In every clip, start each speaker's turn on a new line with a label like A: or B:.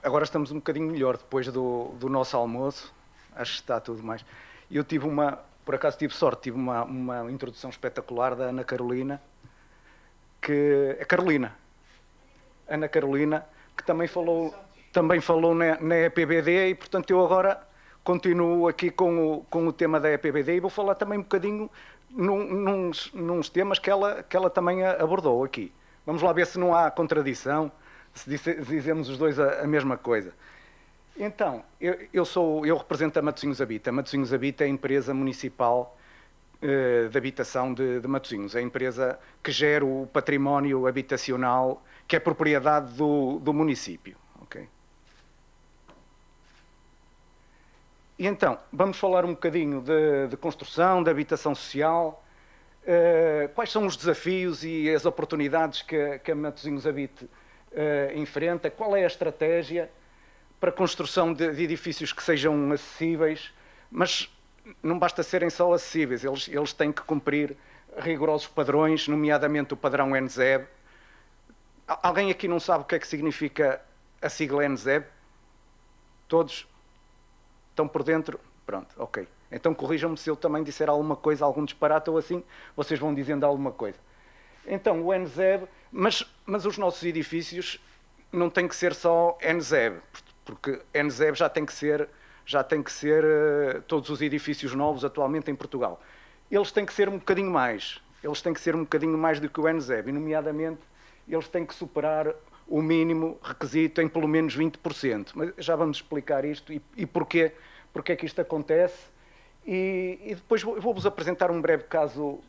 A: Agora estamos um bocadinho melhor depois do nosso almoço. Acho que está tudo mais. Eu tive por acaso tive sorte, tive uma introdução espetacular da Ana Carolina, que é Carolina. Ana Carolina, que também falou na EPBD e, portanto, eu agora continuo aqui com o tema da EPBD e vou falar também um bocadinho nos temas que ela também abordou aqui. Vamos lá ver se não há contradição, se dizemos os dois a mesma coisa. Então, eu represento a Matosinhos Habita. A Matosinhos Habita é a empresa municipal de habitação de Matosinhos. É a empresa que gera o património habitacional que é propriedade do município. Okay? E então, vamos falar um bocadinho de construção, de habitação social. Quais são os desafios e as oportunidades que a Matosinhos Habite enfrenta? Qual é a estratégia para a construção de edifícios que sejam acessíveis, mas não basta serem só acessíveis, eles têm que cumprir rigorosos padrões, nomeadamente o padrão NZEB. Alguém aqui não sabe o que é que significa a sigla NZEB? Todos estão por dentro? Pronto, ok. Então corrijam-me se eu também disser alguma coisa, algum disparate ou assim, vocês vão dizendo alguma coisa. Então, o NZEB, mas os nossos edifícios não têm que ser só NZEB, porque NZEB já tem que ser todos os edifícios novos atualmente em Portugal. Eles têm que ser um bocadinho mais. Eles têm que ser um bocadinho mais do que o NZEB, e nomeadamente eles têm que superar o mínimo requisito em pelo menos 20%. Mas já vamos explicar isto e porquê é que isto acontece. E depois vou-vos apresentar um breve caso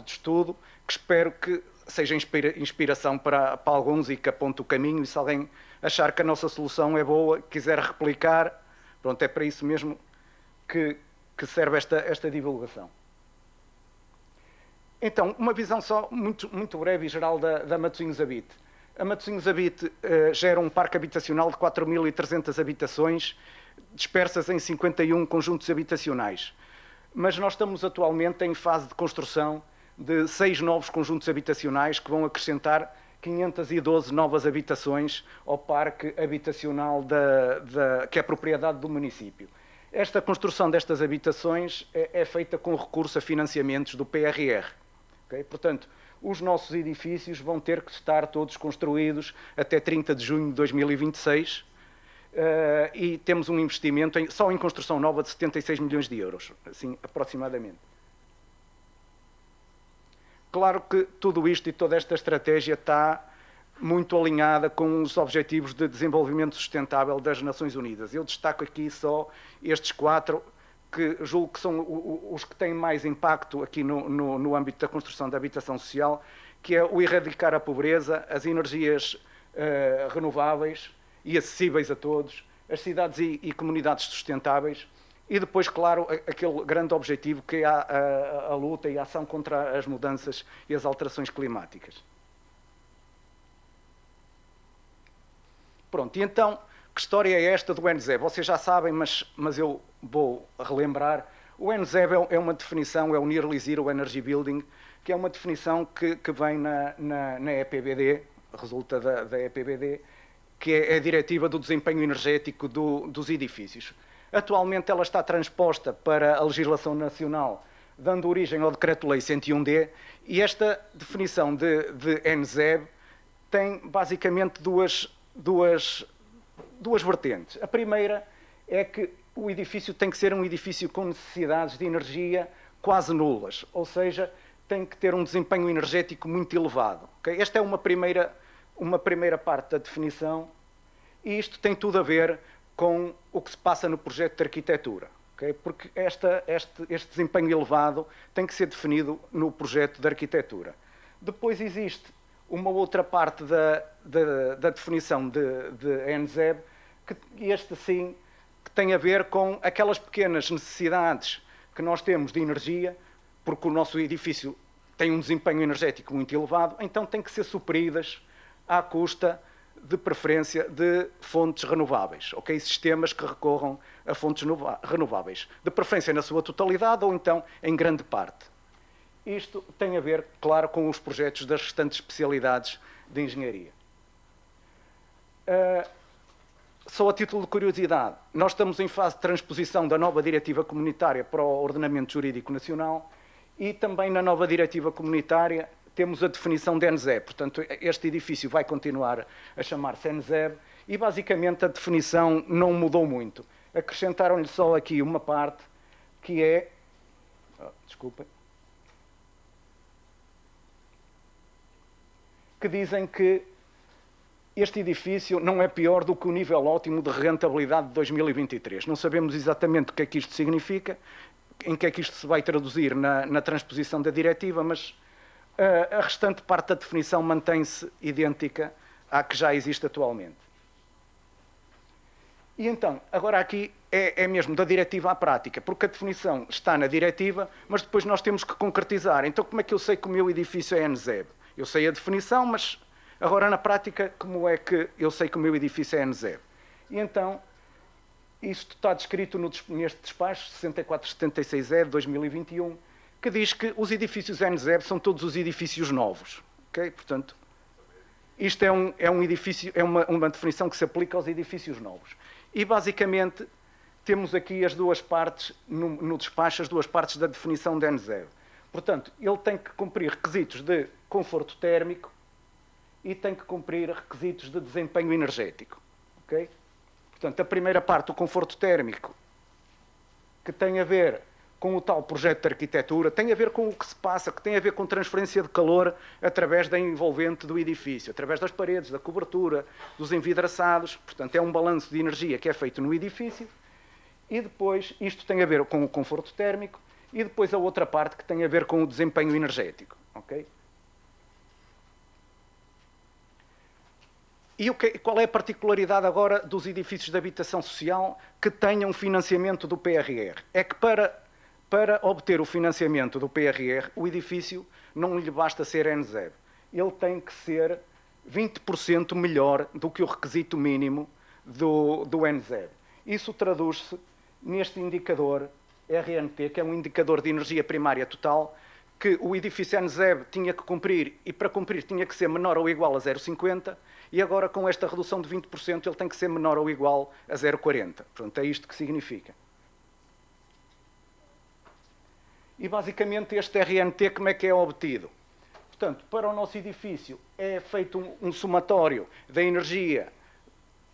A: de estudo que espero que seja inspiração para alguns e que aponte o caminho. E se alguém achar que a nossa solução é boa, quiser replicar, pronto, é para isso mesmo que serve esta divulgação. Então, uma visão só muito breve e geral da Matosinhos Habite. A Matosinhos Habite gera um parque habitacional de 4.300 habitações, dispersas em 51 conjuntos habitacionais. Mas nós estamos atualmente em fase de construção de 6 novos conjuntos habitacionais que vão acrescentar 512 novas habitações ao parque habitacional que é propriedade do município. Esta construção destas habitações é feita com recurso a financiamentos do PRR. Okay? Portanto, os nossos edifícios vão ter que estar todos construídos até 30 de junho de 2026 e temos um investimento só em construção nova de 76 milhões de euros, assim, aproximadamente. Claro que tudo isto e toda esta estratégia está muito alinhada com os Objetivos de Desenvolvimento Sustentável das Nações Unidas. Eu destaco aqui só estes 4, que julgo que são os que têm mais impacto aqui no âmbito da construção da habitação social, que é o erradicar a pobreza, as energias renováveis e acessíveis a todos, as cidades e comunidades sustentáveis, e depois, claro, aquele grande objetivo que é a luta e a ação contra as mudanças e as alterações climáticas. Pronto, e então, que história é esta do NZEB? Vocês já sabem, mas eu vou relembrar. O NZEB é uma definição, é o Nearly Zero Energy Building, que é uma definição que vem na EPBD, resulta da EPBD, que é a Diretiva do Desempenho Energético dos Edifícios. Atualmente ela está transposta para a legislação nacional, dando origem ao Decreto-Lei 101D, e esta definição de NZEB tem basicamente duas vertentes. A primeira é que o edifício tem que ser um edifício com necessidades de energia quase nulas, ou seja, tem que ter um desempenho energético muito elevado. Okay? Esta é uma primeira parte da definição, e isto tem tudo a ver com o que se passa no projeto de arquitetura. Okay? Porque este desempenho elevado tem que ser definido no projeto de arquitetura. Depois existe uma outra parte da definição de NZEB, que este sim, que tem a ver com aquelas pequenas necessidades que nós temos de energia, porque o nosso edifício tem um desempenho energético muito elevado, então tem que ser supridas à custa, de preferência, de fontes renováveis, okay? Sistemas que recorram a fontes renováveis, de preferência na sua totalidade ou então em grande parte. Isto tem a ver, claro, com os projetos das restantes especialidades de engenharia. Só a título de curiosidade, nós estamos em fase de transposição da nova diretiva comunitária para o ordenamento jurídico nacional e também na nova diretiva comunitária temos a definição de NZEB. Portanto, este edifício vai continuar a chamar-se NZEB e basicamente a definição não mudou muito. Acrescentaram-lhe só aqui uma parte que é... desculpem. Que dizem que este edifício não é pior do que o nível ótimo de rentabilidade de 2023. Não sabemos exatamente o que é que isto significa, em que é que isto se vai traduzir na transposição da diretiva, mas a restante parte da definição mantém-se idêntica à que já existe atualmente. E então, agora aqui é mesmo da diretiva à prática, porque a definição está na diretiva, mas depois nós temos que concretizar. Então, como é que eu sei que o meu edifício é NZEB? Eu sei a definição, mas agora na prática, como é que eu sei que o meu edifício é NZEB? E então, isto está descrito neste despacho 6476E de 2021, que diz que os edifícios NZEB são todos os edifícios novos. Okay? Portanto, isto é um edifício, é uma definição que se aplica aos edifícios novos. E basicamente temos aqui as duas partes, no despacho, as duas partes da definição de NZEB. Portanto, ele tem que cumprir requisitos de conforto térmico e tem que cumprir requisitos de desempenho energético. Okay? Portanto, a primeira parte, o conforto térmico, que tem a ver com o tal projeto de arquitetura, tem a ver com o que se passa, que tem a ver com transferência de calor através da envolvente do edifício, através das paredes, da cobertura, dos envidraçados. Portanto, é um balanço de energia que é feito no edifício. E depois, isto tem a ver com o conforto térmico e depois a outra parte que tem a ver com o desempenho energético. Okay? E qual é a particularidade agora dos edifícios de habitação social que tenham financiamento do PRR? É que para obter o financiamento do PRR, o edifício não lhe basta ser NZEB. Ele tem que ser 20% melhor do que o requisito mínimo do NZEB. Isso traduz-se neste indicador RNT, que é um indicador de energia primária total, que o edifício NZEB tinha que cumprir, e para cumprir tinha que ser menor ou igual a 0,50, e agora com esta redução de 20% ele tem que ser menor ou igual a 0,40. Portanto, é isto que significa. E basicamente este RNT como é que é obtido? Portanto, para o nosso edifício é feito um somatório da energia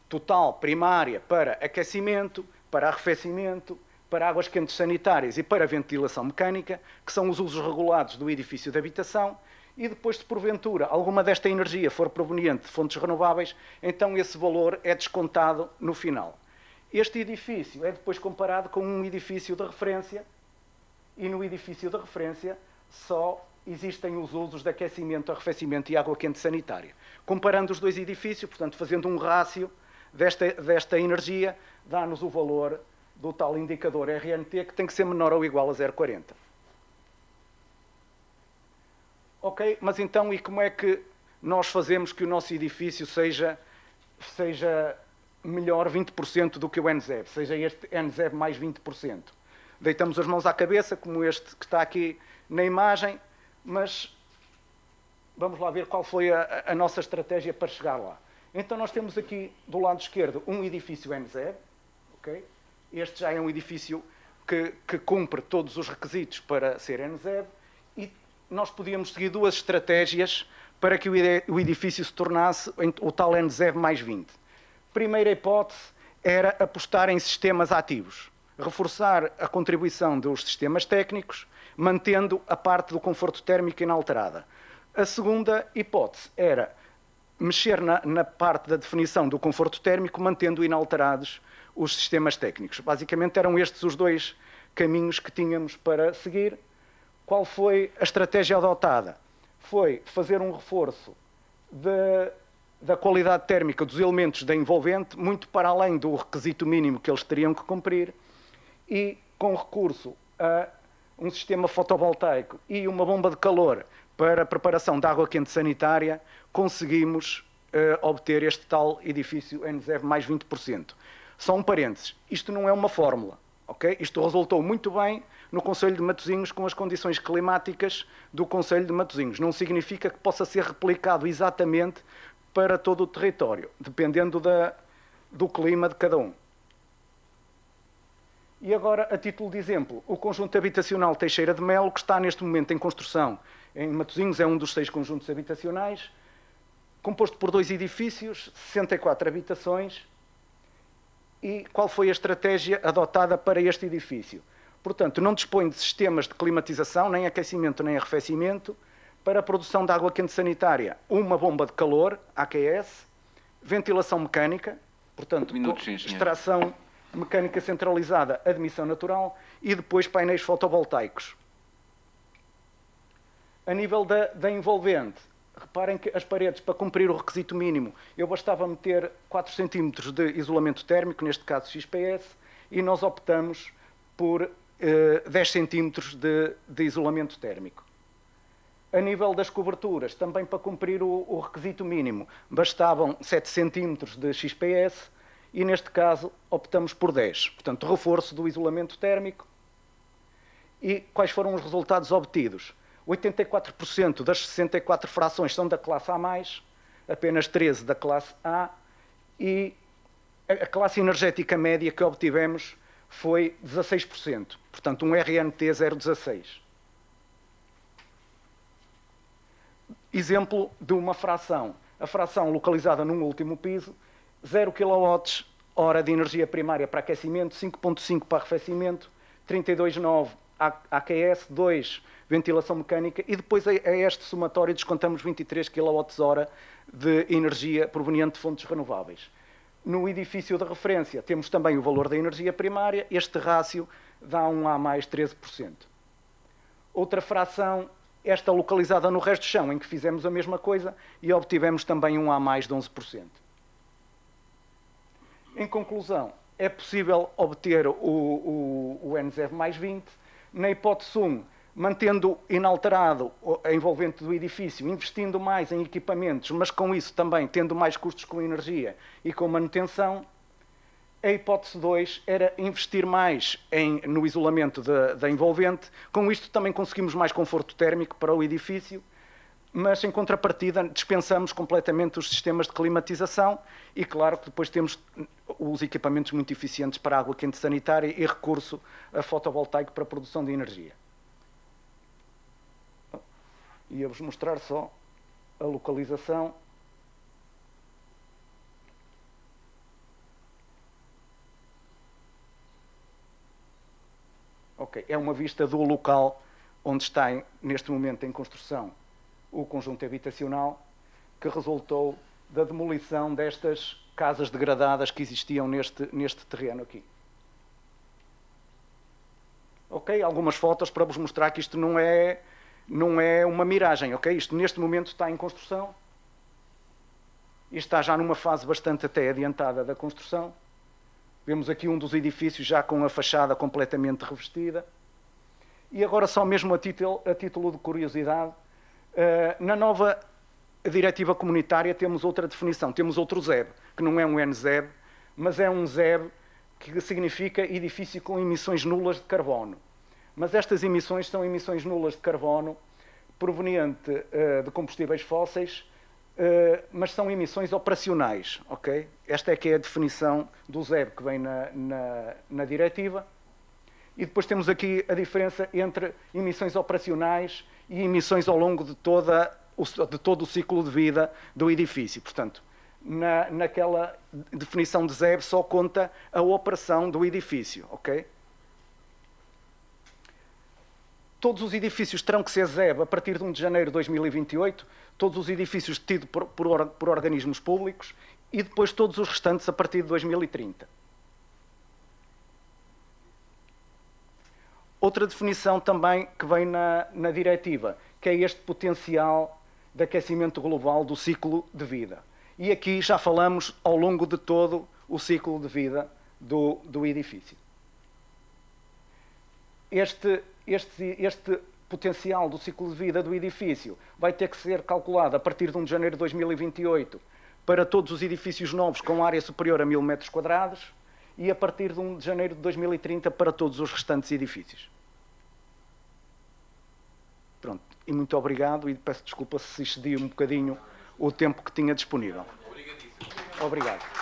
A: total primária para aquecimento, para arrefecimento, para águas quentes sanitárias e para ventilação mecânica, que são os usos regulados do edifício de habitação, e depois, se porventura alguma desta energia for proveniente de fontes renováveis, então esse valor é descontado no final. Este edifício é depois comparado com um edifício de referência, e no edifício de referência só existem os usos de aquecimento, arrefecimento e água quente sanitária. Comparando os dois edifícios, portanto, fazendo um rácio desta energia, dá-nos o valor do tal indicador RNT, que tem que ser menor ou igual a 0,40. Ok, mas então, e como é que nós fazemos que o nosso edifício seja melhor 20% do que o NZEB, seja este NZEB mais 20%? Deitamos as mãos à cabeça, como este que está aqui na imagem, mas vamos lá ver qual foi a nossa estratégia para chegar lá. Então nós temos aqui, do lado esquerdo, um edifício NZEB. Okay? Este já é um edifício que cumpre todos os requisitos para ser NZEB, e nós podíamos seguir duas estratégias para que o edifício se tornasse o tal NZEB mais 20. Primeira hipótese era apostar em sistemas ativos, reforçar a contribuição dos sistemas técnicos, mantendo a parte do conforto térmico inalterada. A segunda hipótese era mexer na parte da definição do conforto térmico, mantendo inalterados os sistemas técnicos. Basicamente eram estes os dois caminhos que tínhamos para seguir. Qual foi a estratégia adotada? Foi fazer um reforço da qualidade térmica dos elementos da envolvente, muito para além do requisito mínimo que eles teriam que cumprir, e com recurso a um sistema fotovoltaico e uma bomba de calor para a preparação de água quente sanitária, conseguimos obter este tal edifício NZEB mais 20%. Só um parênteses, isto não é uma fórmula, ok? Isto resultou muito bem no Concelho de Matosinhos com as condições climáticas do Concelho de Matosinhos. Não significa que possa ser replicado exatamente para todo o território, dependendo do clima de cada um. E agora, a título de exemplo, o conjunto habitacional Teixeira de Melo, que está neste momento em construção em Matosinhos, é um dos 6 conjuntos habitacionais, composto por 2 edifícios, 64 habitações. E qual foi a estratégia adotada para este edifício? Portanto, não dispõe de sistemas de climatização, nem aquecimento, nem arrefecimento. Para a produção de água quente sanitária, uma bomba de calor, AQS, ventilação mecânica, portanto, extração mecânica centralizada, admissão natural, e depois painéis fotovoltaicos. A nível da envolvente, reparem que as paredes, para cumprir o requisito mínimo, eu bastava meter 4 cm de isolamento térmico, neste caso XPS, e nós optamos por 10 cm de isolamento térmico. A nível das coberturas, também para cumprir o requisito mínimo, bastavam 7 cm de XPS e, neste caso, optamos por 10. Portanto, reforço do isolamento térmico. E quais foram os resultados obtidos? 84% das 64 frações são da classe A+, apenas 13 da classe A, e a classe energética média que obtivemos foi 16%. Portanto, um RNT 0,16. Exemplo de uma fração. A fração localizada num último piso, 0 kWh de energia primária para aquecimento, 5,5 para arrefecimento, 32,9 AQS, 2 ventilação mecânica, e depois a este somatório descontamos 23 kWh de energia proveniente de fontes renováveis. No edifício de referência temos também o valor da energia primária, este rácio dá um A mais 13%. Outra fração, esta localizada no resto do chão, em que fizemos a mesma coisa e obtivemos também um A mais de 11%. Em conclusão, é possível obter o NZEB mais 20, na hipótese 1, mantendo inalterado a envolvente do edifício, investindo mais em equipamentos, mas com isso também tendo mais custos com energia e com manutenção. A hipótese 2 era investir mais no isolamento da envolvente. Com isto também conseguimos mais conforto térmico para o edifício, mas em contrapartida dispensamos completamente os sistemas de climatização e claro que depois temos os equipamentos muito eficientes para a água quente sanitária e recurso a fotovoltaico para a produção de energia. Ia-vos mostrar só a localização. Ok, é uma vista do local onde está neste momento em construção o conjunto habitacional, que resultou da demolição destas casas degradadas que existiam neste terreno aqui. Ok, algumas fotos para vos mostrar que isto não é uma miragem, ok? Isto neste momento está em construção e está já numa fase bastante até adiantada da construção. Vemos aqui um dos edifícios já com a fachada completamente revestida. E agora só mesmo a título de curiosidade, na nova diretiva comunitária temos outra definição, temos outro ZEB, que não é um NZEB, mas é um ZEB que significa edifício com emissões nulas de carbono. Mas estas emissões são emissões nulas de carbono proveniente de combustíveis fósseis, mas são emissões operacionais, ok? Esta é que é a definição do ZEB que vem na diretiva. E depois temos aqui a diferença entre emissões operacionais e emissões ao longo de todo o ciclo de vida do edifício. Portanto, naquela definição de ZEB só conta a operação do edifício, ok? Todos os edifícios terão que ser ZEB a partir de 1 de janeiro de 2028, todos os edifícios tidos por organismos públicos e depois todos os restantes a partir de 2030. Outra definição também que vem na diretiva, que é este potencial de aquecimento global do ciclo de vida. E aqui já falamos ao longo de todo o ciclo de vida do edifício. Este potencial do ciclo de vida do edifício vai ter que ser calculado a partir de 1 de janeiro de 2028 para todos os edifícios novos com área superior a 1000 metros quadrados e a partir de 1 de janeiro de 2030 para todos os restantes edifícios. Pronto, e muito obrigado e peço desculpa se excedi um bocadinho o tempo que tinha disponível. Obrigado.